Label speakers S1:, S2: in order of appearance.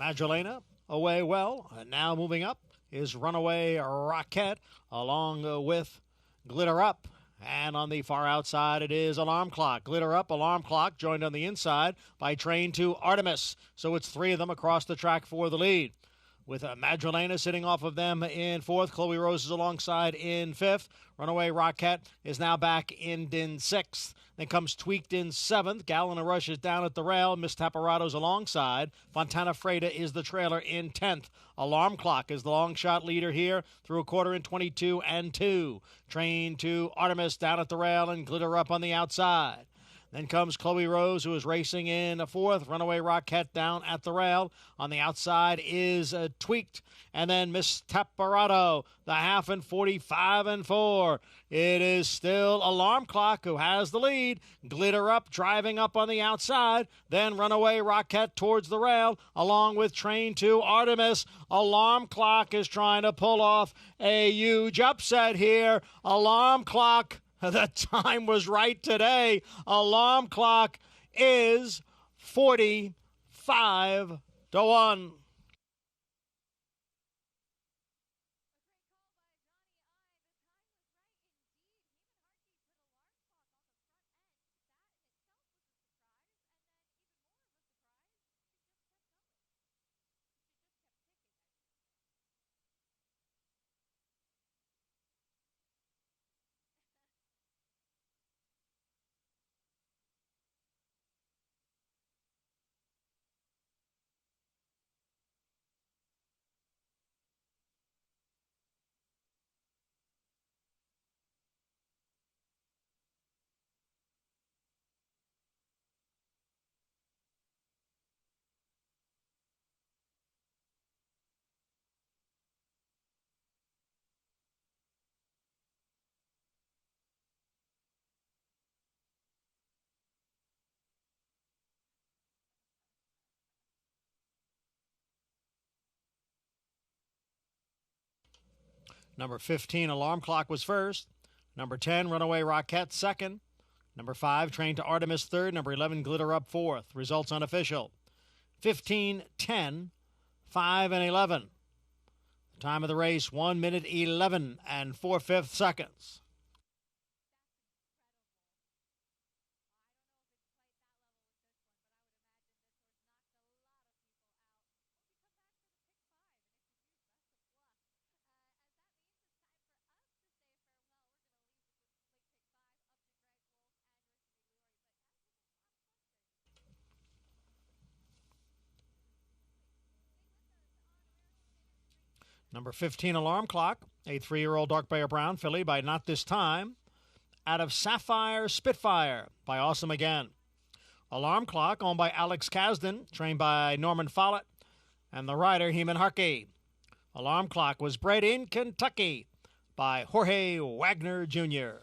S1: Magdalena away well, and now moving up is Runaway Rocket along with Glitter Up. And on the far outside, it is Alarm Clock. Glitter Up, Alarm Clock, joined on the inside by Train to Artemis. So it's three of them across the track for the lead. With Magdalena sitting off of them in fourth. Chloe Rose is alongside in fifth. Runaway Rocket is now back in sixth. Then comes Tweaked in seventh. Gallon of Rush is down at the rail. Miss Taparato's alongside. Fontana Freda is the trailer in 10th. Alarm Clock is the long shot leader here through a quarter in 22 and 2. Train to Artemis down at the rail and Glitter Up on the outside. Then comes Chloe Rose, who is racing in fourth. Runaway Rocket down at the rail. On the outside is Tweaked. And then Miss Taparato, the half in 45 and 4. It is still Alarm Clock who has the lead. Glitter Up driving up on the outside. Then Runaway Rocket towards the rail, along with Train to Artemis. Alarm Clock is trying to pull off a huge upset here. Alarm Clock. The time was right today. Alarm Clock is 45-1. Number 15, Alarm Clock was first. Number 10, Runaway Rocket second. Number 5, Train to Artemis third. Number 11, Glitter Up fourth. Results unofficial. 15, 10, 5, and 11. The time of the race, 1 minute 11 and 4/5 seconds. Number 15, Alarm Clock, a 3-year-old dark Bear Brown filly by Not This Time. Out of Sapphire Spitfire by Awesome Again. Alarm Clock, owned by Alex Kasdan, trained by Norman Follett, and the rider Heman Harkey. Alarm Clock was bred in Kentucky by Jorge Wagner Jr.